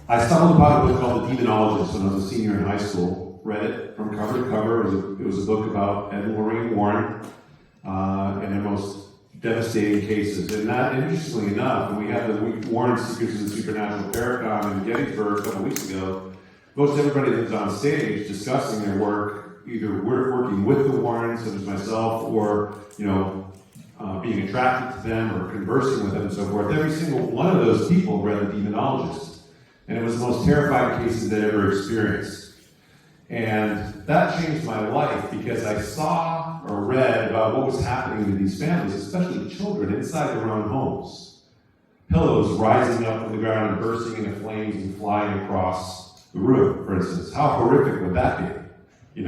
I stumbled upon a book called The Demonologist when I was a senior in high school. Read it from cover to cover. It was a book about Ed and Lorraine Warren and their most devastating cases. And that, interestingly enough, when we had the Warren Secrets of the Supernatural Paracon in Gettysburg a couple weeks ago, most everybody that was on stage discussing their work, either working with the Warrens, such as myself, or being attracted to them or conversing with them and so forth. Every single one of those people read The Demonologist. And it was the most terrifying cases they'd ever experienced. And that changed my life because I saw or read about what was happening to these families, especially children, inside their own homes. Pillows rising up from the ground and bursting into flames and flying across the room, for instance. How horrific would that be?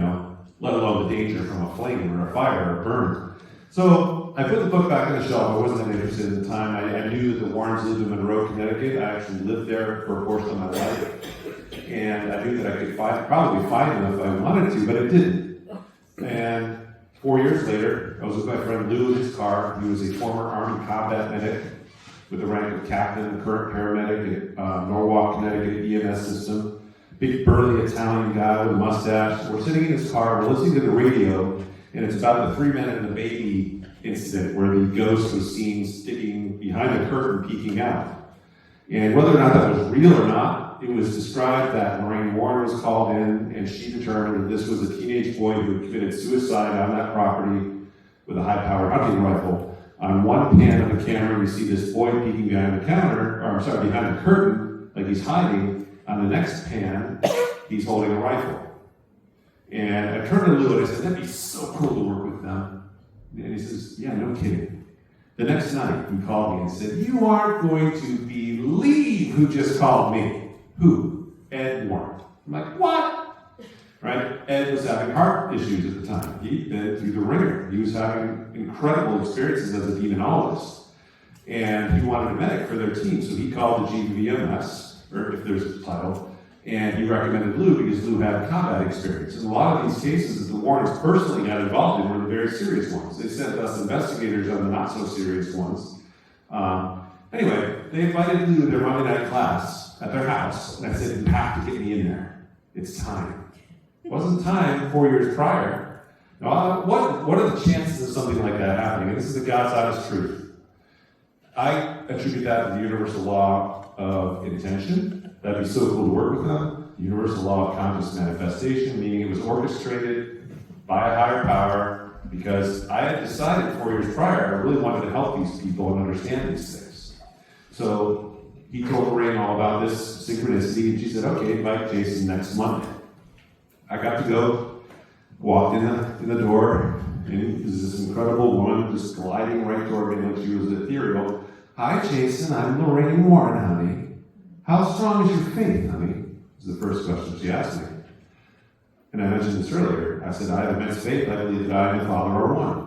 Let alone the danger from a flame or a fire or a burn. So I put the book back on the shelf. I wasn't that interested at the time. I knew that the Warrens lived in Monroe, Connecticut. I actually lived there for a portion of my life. And I knew that I could probably find them if I wanted to, but I didn't. And 4 years later, I was with my friend Lou in his car. He was a former Army combat medic with the rank of captain, a current paramedic at Norwalk, Connecticut EMS system. Big burly Italian guy with a mustache. We're sitting in his car, we're listening to the radio, and it's about the 3 Men and the Baby incident where the ghost was seen sticking behind the curtain, peeking out. And whether or not that was real or not, it was described that Lorraine Warren was called in, and she determined that this was a teenage boy who had committed suicide on that property with a high-powered hunting rifle. On one pan of the camera, you see this boy peeking behind the behind the curtain, like he's hiding. On the next pan, he's holding a rifle. And I turned to Lou and I said, that'd be so cool to work with them. And he says, yeah, no kidding. The next night, he called me and said, you aren't going to believe who just called me. Who? Ed Warren. I'm like, what? Right? Ed was having heart issues at the time. He'd been through the ringer. He was having incredible experiences as a demonologist. And he wanted a medic for their team, so he called the chief of EMS, or if there's a title, and he recommended Lou because Lou had combat experience. And a lot of these cases that the Warrens personally got involved in were the very serious ones. They sent us investigators on the not-so-serious ones. Anyway, they invited Lou to their Monday night class at their house, and I said, you have to get me in there. It's time. It wasn't time 4 years prior. Now, what are the chances of something like that happening? And this is the God's honest truth. I attribute that to the universal law of intention. That'd be so cool to work with them. The universal law of conscious manifestation, meaning it was orchestrated by a higher power because I had decided 4 years prior I really wanted to help these people and understand these things. So he told Lorraine all about this synchronicity, and she said, okay, invite Jason next Monday. I got to go, walked in the door, and this is this incredible woman just gliding right toward me like she was ethereal. Hi, Jason, I'm Lorraine Warren, honey. How strong is your faith, honey? Was the first question she asked me. And I mentioned this earlier. I said, I have immense faith. I believe that I and the Father are one.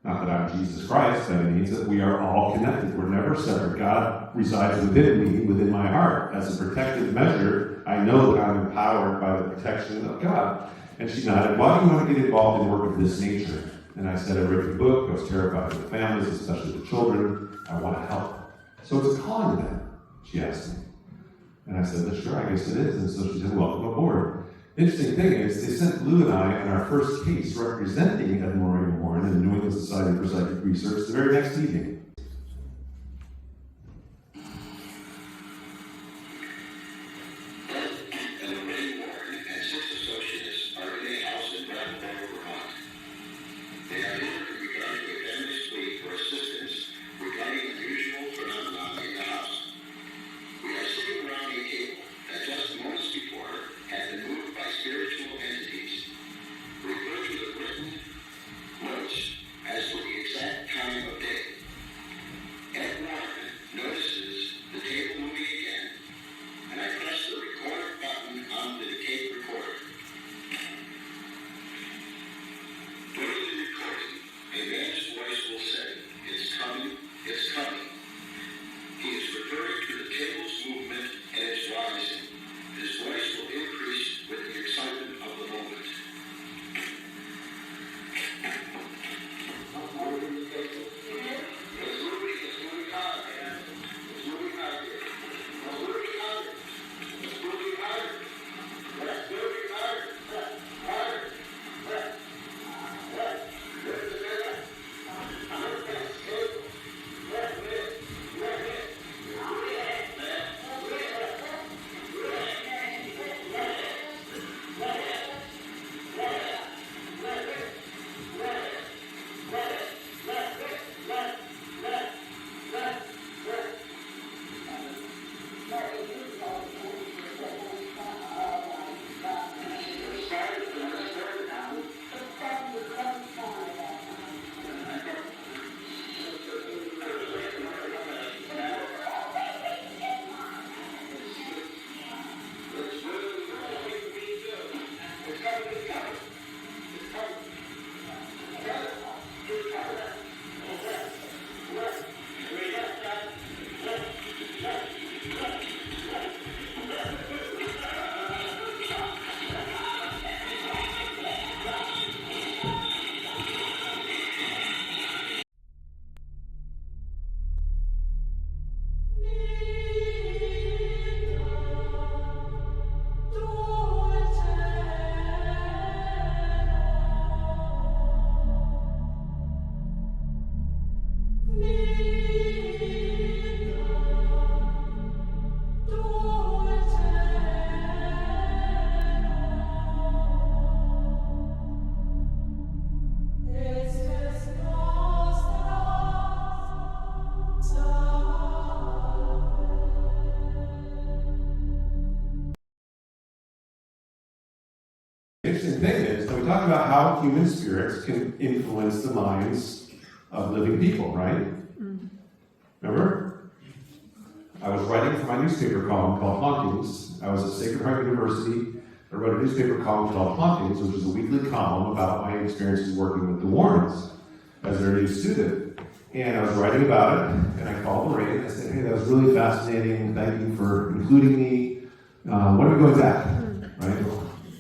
Not that I'm Jesus Christ, but it means that we are all connected. We're never separate. God resides within me, within my heart. As a protective measure, I know that I'm empowered by the protection of God. And she nodded, why do you want to get involved in work of this nature? And I said, I read your book. I was terrified of the families, especially the children. I want to help. So it's a calling to them, she asked me. And I said, well, sure, I guess it is. And so she said, welcome aboard. The interesting thing is, they sent Lou and I on our first case representing Ed and Lorraine Warren in the New England Society for Psychic Research the very next evening. They are here regarding a family suite for assistance talked about how human spirits can influence the minds of living people, right? Remember? I was writing for my newspaper column called Hauntings. I was at Sacred Heart University. I wrote a newspaper column called Hauntings, which is a weekly column about my experiences working with the Warrens as their new student. And I was writing about it, and I called Lorraine. I said, hey, that was really fascinating. Thank you for including me. When are we going back? Right?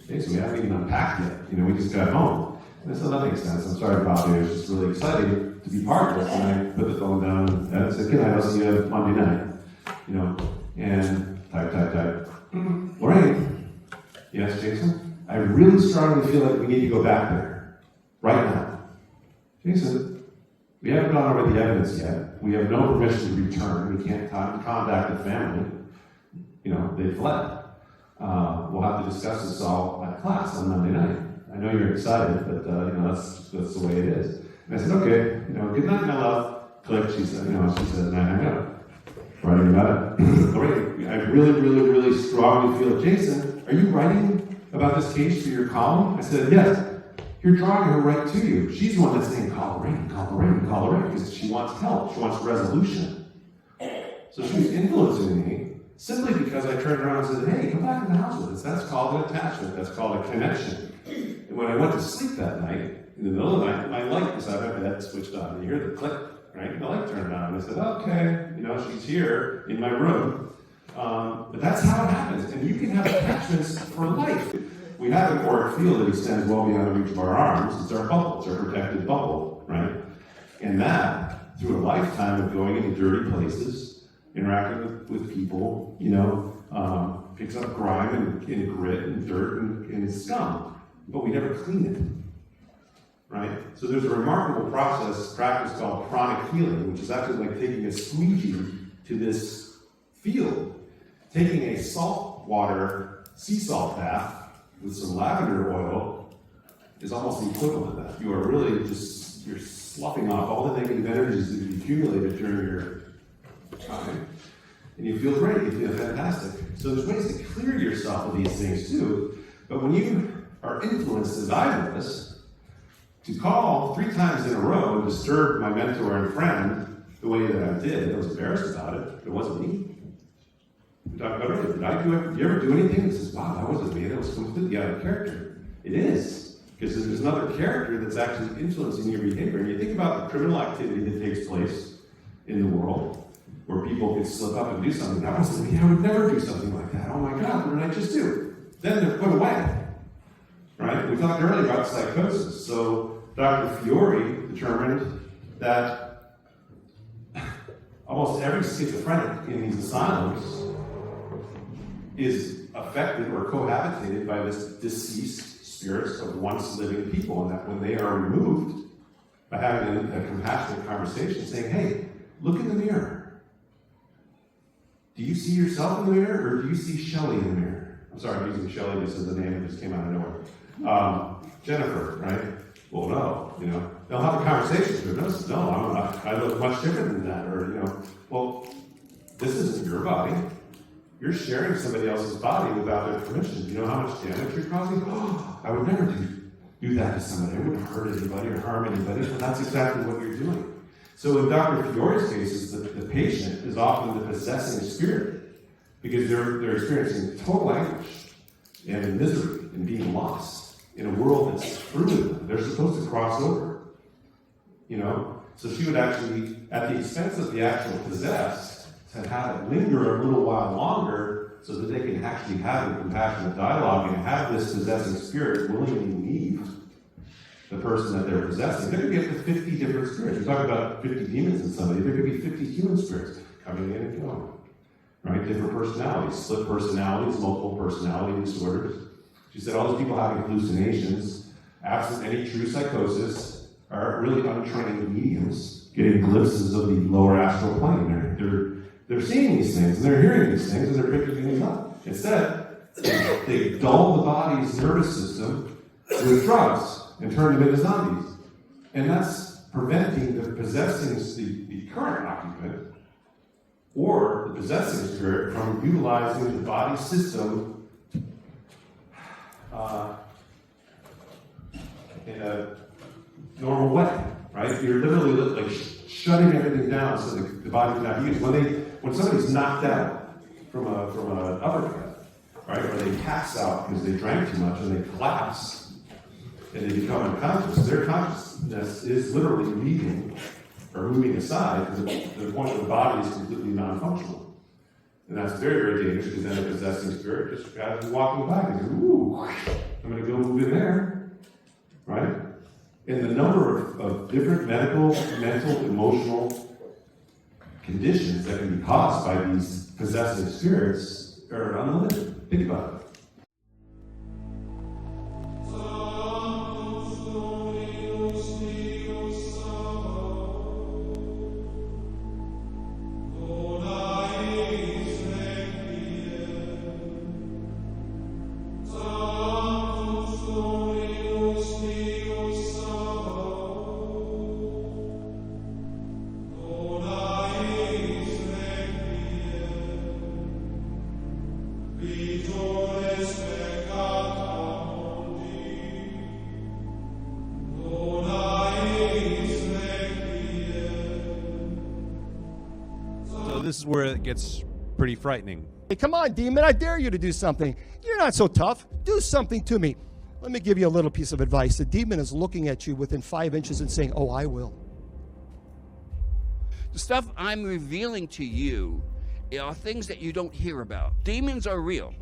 Okay, so we haven't even unpacked yet. We just got home. And I said, that makes sense. I'm sorry to bother you. I was just really excited to be part of this. And I put the phone down and I said, good night, I'll see you Monday night. And type. Lorraine, yes, Jason? I really strongly feel like we need to go back there. Right now. Jason, we haven't gone over the evidence yet. We have no permission to return. We can't contact the family. They fled. We'll have to discuss this all at class on Monday night. I know you're excited, but that's the way it is. And I said, okay, good night, my love. Click, she said, and I hung up. Writing about it. Lorraine, I really, really, really strongly feel, Jason, are you writing about this case for your column? I said, yes. You're drawing her right to you. She's the one that's saying, call Lorraine, because she wants help. She wants resolution. So she was influencing me simply because I turned around and said, hey, come back in the house with us. That's called an attachment. That's called a connection. And when I went to sleep that night, in the middle of the night, my light beside my bed switched on. And you hear the click, right? And the light turned on. And I said, okay, she's here in my room. But that's how it happens. And you can have attachments for life. We have an auric field that extends well beyond the reach of our arms. It's our bubble. It's our protected bubble, right? And that, through a lifetime of going into dirty places, interacting with people, picks up grime and grit and dirt and scum. But we never clean it, right? So there's a remarkable practice called pranic healing, which is actually like taking a squeegee to this field, taking a saltwater sea salt bath with some lavender oil is almost the equivalent of that. You are really you're sloughing off all the negative energies that you've accumulated during your time. And you feel great, you feel fantastic. So there's ways to clear yourself of these things too. But when you are influenced, as I was, to call 3 times in a row and disturb my mentor and friend the way that I did, I was embarrassed about it. It wasn't me. We talked about it earlier. Did you ever do anything that says, wow, that wasn't me, that was completely out of character? It is. Because there's another character that's actually influencing your behavior. And you think about the criminal activity that takes place in the world, where people can slip up and do something. That wasn't me. I would never do something like that. Oh my God, what did I just do? Then they're put away. Right? We talked earlier about psychosis. So Dr. Fiore determined that almost every schizophrenic in these asylums is affected or cohabitated by this deceased spirits of once living people, and that when they are removed, by having a compassionate conversation, saying, hey, look in the mirror. Do you see yourself in the mirror, or do you see Shelley in the mirror? I'm sorry, I'm using Shelley, this is the name that just came out of nowhere. Jennifer, right? Well, no, they'll have a conversation with no, I look much different than that, or, well, this isn't your body. You're sharing somebody else's body without their permission. Do you know how much damage you're causing? Oh, I would never do that to somebody. I wouldn't hurt anybody or harm anybody, but that's exactly what you're doing. So in Dr. Fiore's cases, the patient is often the possessing spirit because they're experiencing total anguish and misery and being lost in a world that's through them. They're supposed to cross over, So she would actually, at the expense of the actual possessed, to have it linger a little while longer so that they can actually have a compassionate dialogue and have this possessing spirit willingly leave the person that they're possessing. There could be up to 50 different spirits. We're talking about 50 demons in somebody. There could be 50 human spirits coming in and going. Right? Different personalities, split personalities, multiple personality disorders. She said all these people having hallucinations, absent any true psychosis, are really untrained mediums, getting glimpses of the lower astral plane. They're seeing these things, and they're hearing these things, and they're picking things up. Instead, they dull the body's nervous system with drugs and turn them into zombies. And that's preventing the possessing, the current occupant, or the possessing spirit from utilizing the body system in a normal way, right? You're literally like shutting everything down so the body cannot use. When somebody's knocked out from an uppercut, right, or they pass out because they drank too much and they collapse and they become unconscious, their consciousness is literally leaving or moving aside to the point where the body is completely non-functional. And that's very, very dangerous because then a possessing spirit just grabs you walking by and goes, ooh, I'm going to go move in there, right? And the number of different medical, mental, emotional conditions that can be caused by these possessive spirits are unlimited. Think about it. This is where it gets pretty frightening. Hey, come on, demon, I dare you to do something. You're not so tough. Do something to me. Let me give you a little piece of advice. The demon is looking at you within 5 inches and saying, oh, I will. The stuff I'm revealing to you are things that you don't hear about. Demons are real.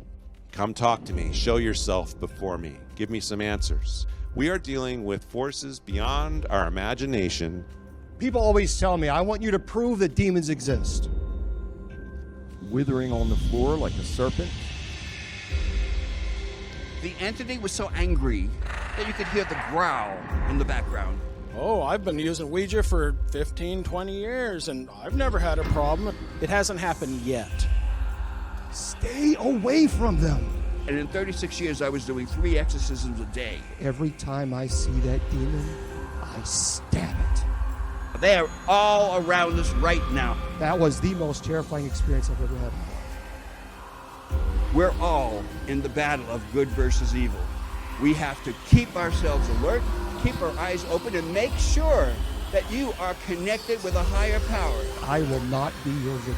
Come talk to me. Show yourself before me. Give me some answers. We are dealing with forces beyond our imagination. People always tell me, I want you to prove that demons exist. Withering on the floor like a serpent. The entity was so angry that you could hear the growl in the background. Oh, I've been using Ouija for 15, 20 years, and I've never had a problem. It hasn't happened yet. Stay away from them. And in 36 years, I was doing 3 exorcisms a day. Every time I see that demon, I stab it. They are all around us right now. That was the most terrifying experience I've ever had. We're all in the battle of good versus evil. We have to keep ourselves alert, keep our eyes open, and make sure that you are connected with a higher power. I will not be your victim.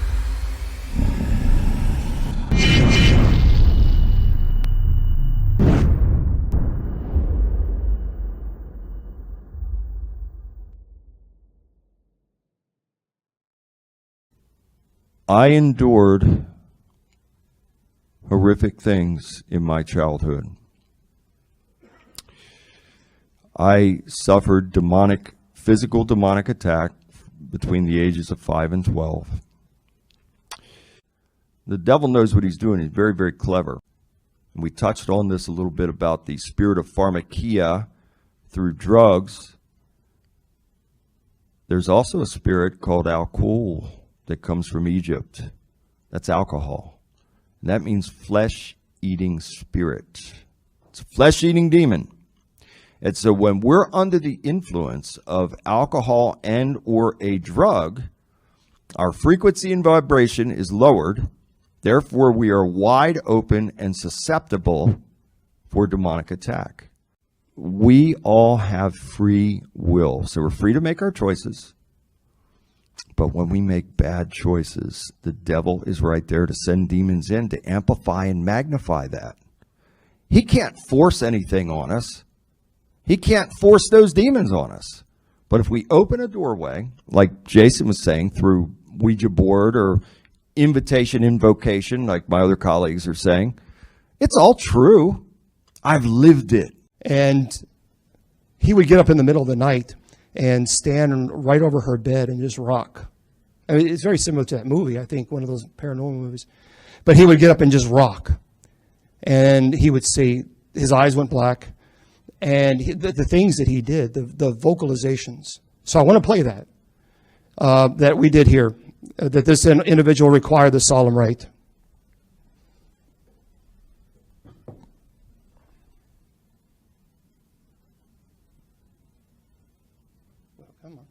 I endured horrific things in my childhood. I suffered physical demonic attack between the ages of 5 and 12. The devil knows what he's doing. He's very, very clever. And we touched on this a little bit about the spirit of pharmakia through drugs. There's also a spirit called alcohol that comes from Egypt. That's alcohol. And that means flesh-eating spirit. It's a flesh-eating demon. And so when we're under the influence of alcohol and or a drug, our frequency and vibration is lowered. Therefore, we are wide open and susceptible for demonic attack. We all have free will. So we're free to make our choices. But when we make bad choices, the devil is right there to send demons in to amplify and magnify that. He can't force anything on us. He can't force those demons on us. But if we open a doorway, like Jason was saying, through Ouija board or invocation, like my other colleagues are saying, it's all true. I've lived it. And he would get up in the middle of the night and stand right over her bed and just rock. I mean, it's very similar to that movie, I think, one of those paranormal movies. But he would get up and just rock. And he would say, his eyes went black. And the things that he did, the vocalizations. So I want to play that we did here, that this individual required the solemn rite. Come on.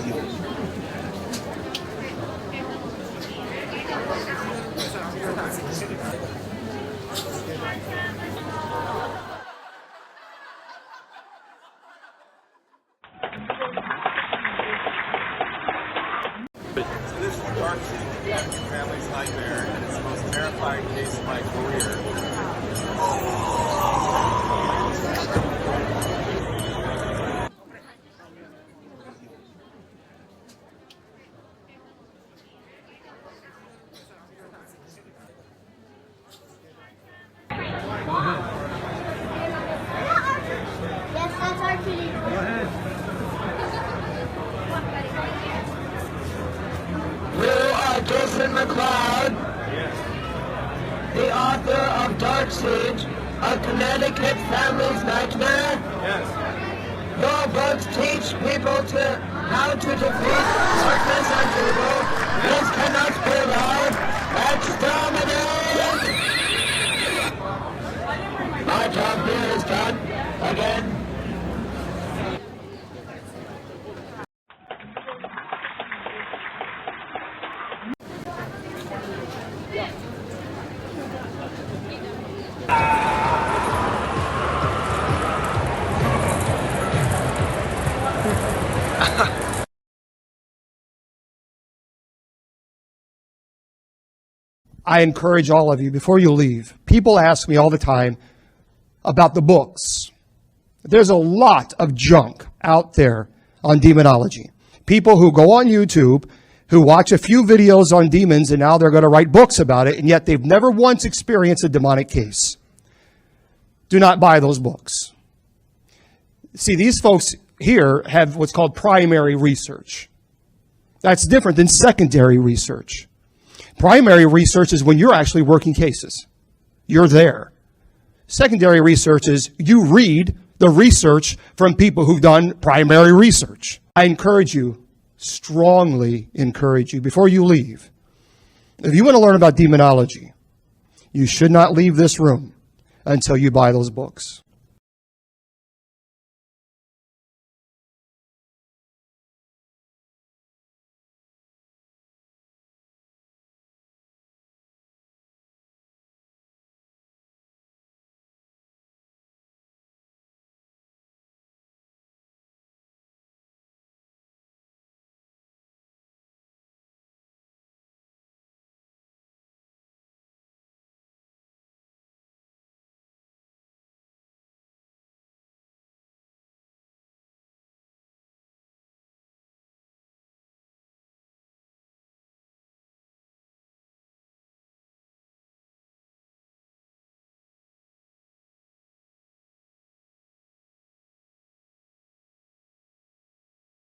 So this is the dark scene of your family's nightmare, and it's the most terrifying case of my career. Yes, that's our kitty. Go ahead. You are Jason McLeod, the author of Dark Siege, A Connecticut Family's Nightmare. Your books teach people how to defeat darkness and evil. This cannot be allowed. Exterminate! My job here is done. Again. I encourage all of you, before you leave, people ask me all the time about the books. There's a lot of junk out there on demonology. People who go on YouTube, who watch a few videos on demons, and now they're going to write books about it, and yet they've never once experienced a demonic case. Do not buy those books. See, these folks here have what's called primary research. That's different than secondary research. Primary research is when you're actually working cases. You're there. Secondary research is you read the research from people who've done primary research. I encourage you, strongly encourage you, before you leave, if you want to learn about demonology, you should not leave this room until you buy those books.